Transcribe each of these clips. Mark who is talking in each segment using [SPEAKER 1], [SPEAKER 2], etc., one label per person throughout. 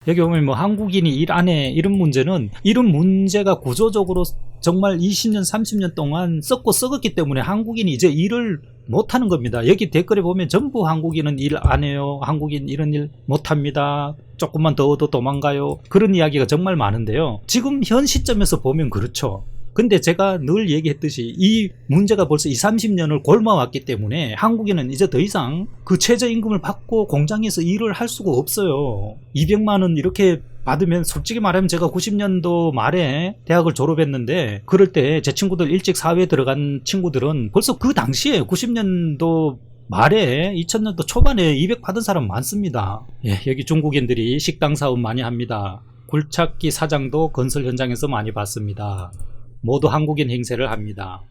[SPEAKER 1] 여기 보면 뭐 한국인이 일 안 해 이런 문제는 이런 문제가 구조적으로 정말 20년 30년 동안 썩고 썩었기 때문에 한국인이 이제 일을 못하는 겁니다. 여기 댓글에 보면 전부 한국인은 일 안 해요, 한국인 이런 일 못합니다, 조금만 더 얻어 도망가요, 그런 이야기가 정말 많은데요. 지금 현 시점에서 보면 그렇죠. 근데 제가 늘 얘기했듯이 이 문제가 벌써 20, 30년을 곪아왔기 때문에 한국인은 이제 더 이상 그 최저임금을 받고 공장에서 일을 할 수가 없어요. 200만 원 이렇게 받으면, 솔직히 말하면 제가 90년도 말에 대학을 졸업했는데 그럴 때 제 친구들 일찍 사회에 들어간 친구들은 벌써 그 당시에 90년도 말에 2000년도 초반에 200 받은 사람 많습니다. 예, 여기 중국인들이 식당 사업 많이 합니다. 굴착기 사장도 건설 현장에서 많이 봤습니다. 모두 한국인 행세를 합니다.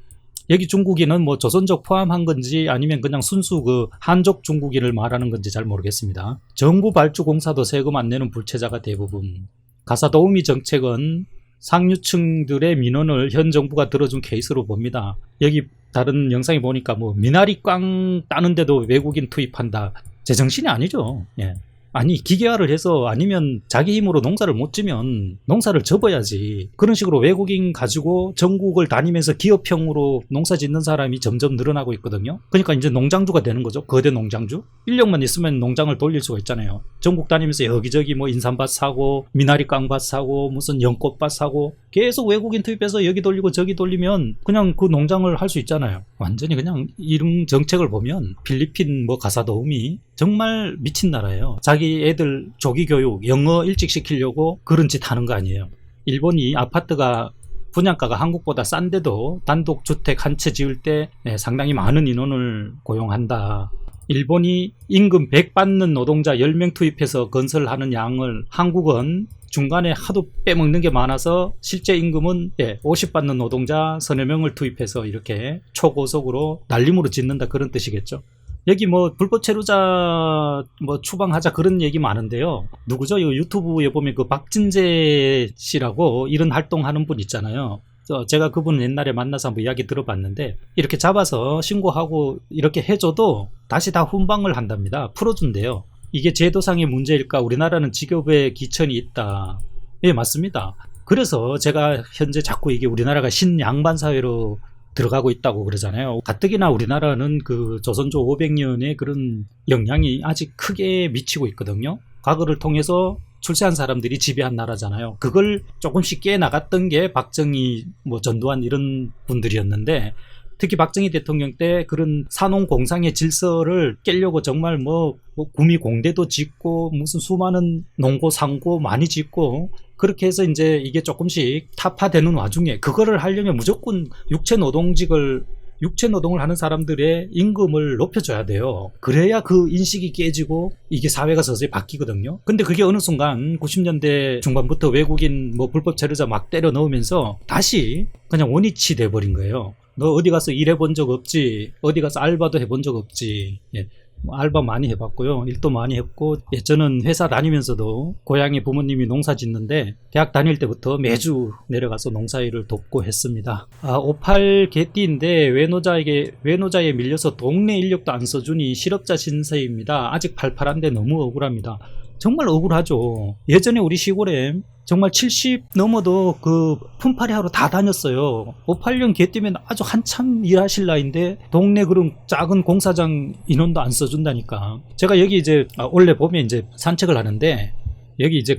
[SPEAKER 1] 여기 중국인은 뭐 조선족 포함한 건지 아니면 그냥 순수 그 한족 중국인을 말하는 건지 잘 모르겠습니다. 정부 발주 공사도 세금 안 내는 불체자가 대부분. 가사도우미 정책은 상류층들의 민원을 현 정부가 들어준 케이스로 봅니다. 여기 다른 영상에 보니까 뭐 미나리 꽝 따는데도 외국인 투입한다. 제정신이 아니죠. 예. 아니, 기계화를 해서 아니면 자기 힘으로 농사를 못 지면 농사를 접어야지. 그런 식으로 외국인 가지고 전국을 다니면서 기업형으로 농사 짓는 사람이 점점 늘어나고 있거든요. 그러니까 이제 농장주가 되는 거죠. 거대 농장주. 인력만 있으면 농장을 돌릴 수가 있잖아요. 전국 다니면서 여기저기 뭐 인삼밭 사고 미나리 깡밭 사고 무슨 연꽃밭 사고 계속 외국인 투입해서 여기 돌리고 저기 돌리면 그냥 그 농장을 할 수 있잖아요. 완전히 그냥 이런 정책을 보면 필리핀 뭐 가사도우미 정말 미친 나라예요. 자기 애들 조기 교육 영어 일찍 시키려고 그런 짓 하는 거 아니에요. 일본이 아파트가 분양가가 한국보다 싼데도 단독 주택 한 채 지을 때 상당히 많은 인원을 고용한다. 일본이 임금 100 받는 노동자 10명 투입해서 건설하는 양을 한국은 중간에 하도 빼먹는 게 많아서 실제 임금은 50 받는 노동자 서너 명을 투입해서 이렇게 초고속으로 날림으로 짓는다, 그런 뜻이겠죠. 여기 뭐 불법 체류자 뭐 추방하자 그런 얘기 많은데요. 누구죠? 이 유튜브에 보면 그 박진재 씨라고 이런 활동하는 분 있잖아요. 제가 그분 옛날에 만나서 한번 이야기 들어봤는데 이렇게 잡아서 신고하고 이렇게 해줘도 다시 다 훈방을 한답니다. 풀어준대요. 이게 제도상의 문제일까? 우리나라는 직업에 기천이 있다. 예, 맞습니다. 그래서 제가 현재 자꾸 이게 우리나라가 신양반 사회로 들어가고 있다고 그러잖아요. 가뜩이나 우리나라는 그 조선조 500년의 그런 영향이 아직 크게 미치고 있거든요. 과거를 통해서 출세한 사람들이 지배한 나라잖아요. 그걸 조금씩 깨나갔던 게 박정희, 뭐 전두환 이런 분들이었는데, 특히 박정희 대통령 때 그런 산농공상의 질서를 깨려고 정말 뭐 구미공대도 짓고 무슨 수많은 농고 상고 많이 짓고 그렇게 해서 이제 이게 조금씩 타파되는 와중에 그거를 하려면 무조건 육체 노동을 하는 사람들의 임금을 높여줘야 돼요. 그래야 그 인식이 깨지고 이게 사회가 서서히 바뀌거든요. 근데 그게 어느 순간 90년대 중반부터 외국인 뭐 불법 체류자 막 때려 넣으면서 다시 그냥 원위치 돼버린 거예요. 너 어디 가서 일해본 적 없지? 어디 가서 알바도 해본 적 없지? 예. 알바 많이 해봤고요. 일도 많이 했고, 저는 회사 다니면서도 고향에 부모님이 농사 짓는데 대학 다닐 때부터 매주 내려가서 농사일을 돕고 했습니다. 58 개띠인데 외노자에 밀려서 동네 인력도 안 써주니 실업자 신세입니다. 아직 팔팔한데 너무 억울합니다. 정말 억울하죠. 예전에 우리 시골에 정말 70 넘어도 그 품팔이 하러 다 다녔어요. 58년 개띠면 아주 한참 일하실 나이인데 동네 그런 작은 공사장 인원도 안 써준다니까. 제가 여기 이제 원래 보면 이제 산책을 하는데 여기 이제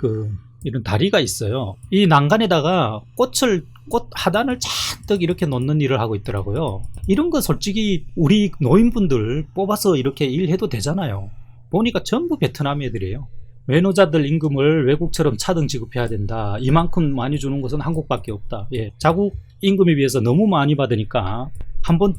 [SPEAKER 1] 이런 다리가 있어요. 이 난간에다가 꽃 하단을 잔뜩 이렇게 놓는 일을 하고 있더라고요. 이런 거 솔직히 우리 노인분들 뽑아서 이렇게 일해도 되잖아요. 보니까 전부 베트남 애들이에요. 외노자들 임금을 외국처럼 차등 지급해야 된다. 이만큼 많이 주는 것은 한국밖에 없다. 예, 자국 임금에 비해서 너무 많이 받으니까 한번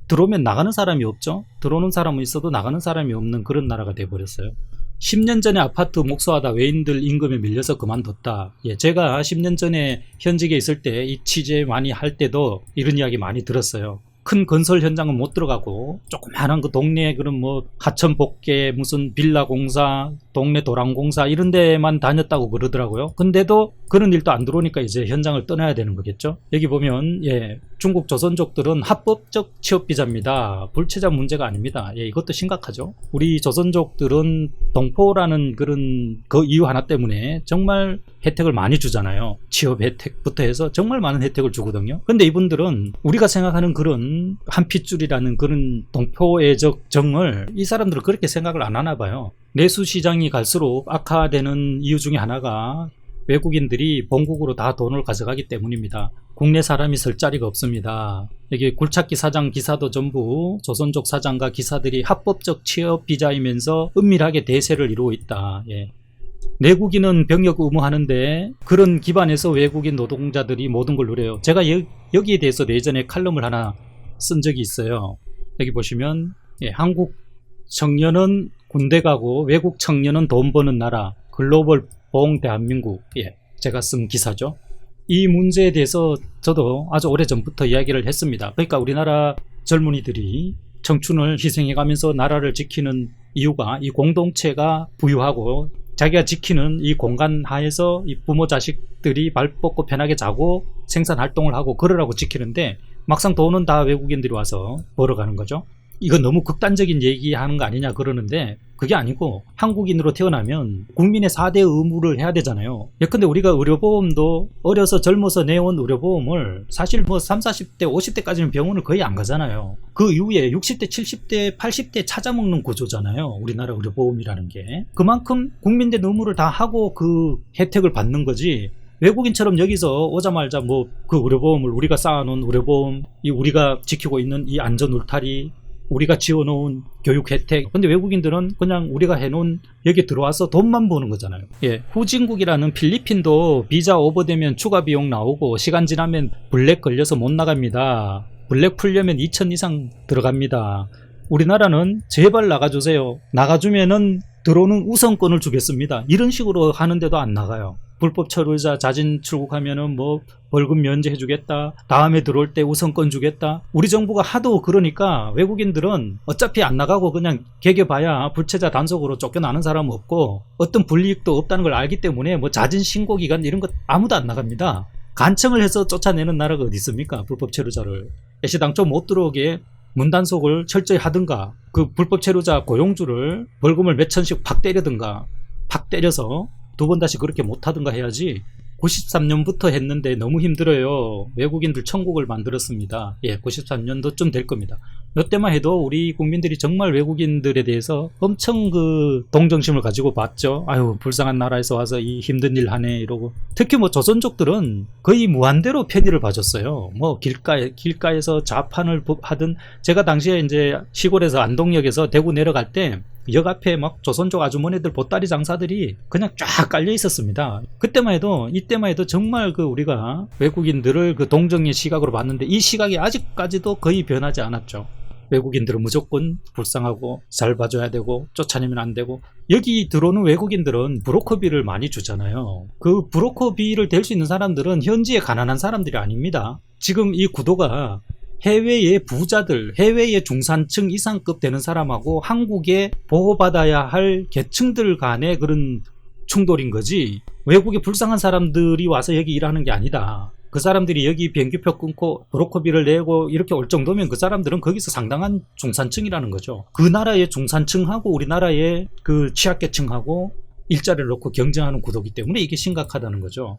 [SPEAKER 1] 들어오면 나가는 사람이 없죠. 들어오는 사람은 있어도 나가는 사람이 없는 그런 나라가 돼버렸어요. 10년 전에 아파트 목수하다 외인들 임금에 밀려서 그만뒀다. 예, 제가 10년 전에 현직에 있을 때 이 취재 많이 할 때도 이런 이야기 많이 들었어요. 큰 건설 현장은 못 들어가고 조그마한 그 동네 그런 뭐 하천 복개 무슨 빌라 공사 동네 도랑 공사 이런 데만 다녔다고 그러더라고요. 근데도 그런 일도 안 들어오니까 이제 현장을 떠나야 되는 거겠죠. 여기 보면 중국 조선족들은 합법적 취업비자입니다. 불체자 문제가 아닙니다. 이것도 심각하죠. 우리 조선족들은 동포라는 그런 그 이유 하나 때문에 정말 혜택을 많이 주잖아요. 취업 혜택부터 해서 정말 많은 혜택을 주거든요. 근데 이분들은 우리가 생각하는 그런 한 핏줄이라는 그런 동포애적 정을 이 사람들은 그렇게 생각을 안 하나 봐요. 내수 시장이 갈수록 악화되는 이유 중에 하나가 외국인들이 본국으로 다 돈을 가져가기 때문입니다. 국내 사람이 설 자리가 없습니다. 여기 굴착기 사장 기사도 전부 조선족 사장과 기사들이 합법적 취업 비자이면서 은밀하게 대세를 이루고 있다. 내국인은 병역 의무하는데 그런 기반에서 외국인 노동자들이 모든 걸 누려요. 제가 여기에 대해서 예전에 칼럼을 하나 쓴 적이 있어요. 여기 보시면 한국 청년은 군대 가고 외국 청년은 돈 버는 나라 글로벌 봉 대한민국. 제가 쓴 기사죠. 이 문제에 대해서 저도 아주 오래전부터 이야기를 했습니다. 그러니까 우리나라 젊은이들이 청춘을 희생해가면서 나라를 지키는 이유가 이 공동체가 부유하고 자기가 지키는 이 공간 하에서 이 부모 자식들이 발 뻗고 편하게 자고 생산활동을 하고 그러라고 지키는데 막상 돈은 다 외국인들이 와서 벌어가는 거죠. 이거 너무 극단적인 얘기하는 거 아니냐 그러는데 그게 아니고 한국인으로 태어나면 국민의 4대 의무를 해야 되잖아요. 예컨대 우리가 의료보험도 어려서 젊어서 내온 의료보험을 사실 뭐 30, 40대, 50대까지는 병원을 거의 안 가잖아요. 그 이후에 60대, 70대, 80대 찾아먹는 구조잖아요. 우리나라 의료보험이라는 게. 그만큼 국민들 의무를 다 하고 그 혜택을 받는 거지. 외국인처럼 여기서 오자마자 뭐 그 의료보험을 우리가 쌓아놓은 의료보험, 이 우리가 지키고 있는 이 안전 울타리, 우리가 지어놓은 교육 혜택. 근데 외국인들은 그냥 우리가 해놓은 여기 들어와서 돈만 버는 거잖아요. 후진국이라는 필리핀도 비자 오버되면 추가 비용 나오고 시간 지나면 블랙 걸려서 못 나갑니다. 블랙 풀려면 2천 이상 들어갑니다. 우리나라는 제발 나가주세요. 나가주면은 들어오는 우선권을 주겠습니다. 이런 식으로 하는데도 안 나가요. 불법 체류자 자진 출국하면은 뭐 벌금 면제해 주겠다. 다음에 들어올 때 우선권 주겠다. 우리 정부가 하도 그러니까 외국인들은 어차피 안 나가고 그냥 개개봐야 불체자 단속으로 쫓겨나는 사람은 없고 어떤 불이익도 없다는 걸 알기 때문에 뭐 자진 신고 기간 이런 것 아무도 안 나갑니다. 간청을 해서 쫓아내는 나라가 어디 있습니까? 불법 체류자를. 애시당초 못 들어오게 문단속을 철저히 하든가 그 불법 체류자 고용주를 벌금을 몇 천씩 팍 때리든가 팍 때려서 두 번 다시 그렇게 못하든가 해야지. 93년부터 했는데 너무 힘들어요. 외국인들 천국을 만들었습니다. 93년도쯤 될 겁니다. 이때만 해도 우리 국민들이 정말 외국인들에 대해서 엄청 그 동정심을 가지고 봤죠. 아유 불쌍한 나라에서 와서 이 힘든 일 하네 이러고. 특히 뭐 조선족들은 거의 무한대로 편의를 봐줬어요. 뭐 길가에서 자판을 하든 제가 당시에 이제 시골에서 안동역에서 대구 내려갈 때 역 앞에 막 조선족 아주머니들 보따리 장사들이 그냥 쫙 깔려 있었습니다. 이때만 해도 정말 그 우리가 외국인들을 그 동정의 시각으로 봤는데 이 시각이 아직까지도 거의 변하지 않았죠. 외국인들은 무조건 불쌍하고 잘 봐줘야 되고 쫓아내면 안 되고. 여기 들어오는 외국인들은 브로커비를 많이 주잖아요. 그 브로커비를 댈 수 있는 사람들은 현지에 가난한 사람들이 아닙니다. 지금 이 구도가 해외의 부자들, 해외의 중산층 이상급 되는 사람하고 한국에 보호받아야 할 계층들 간의 그런 충돌인 거지, 외국에 불쌍한 사람들이 와서 여기 일하는 게 아니다. 그 사람들이 여기 비행기표 끊고 브로커비를 내고 이렇게 올 정도면 그 사람들은 거기서 상당한 중산층이라는 거죠. 그 나라의 중산층하고 우리나라의 그 취약계층하고 일자리를 놓고 경쟁하는 구도이기 때문에 이게 심각하다는 거죠.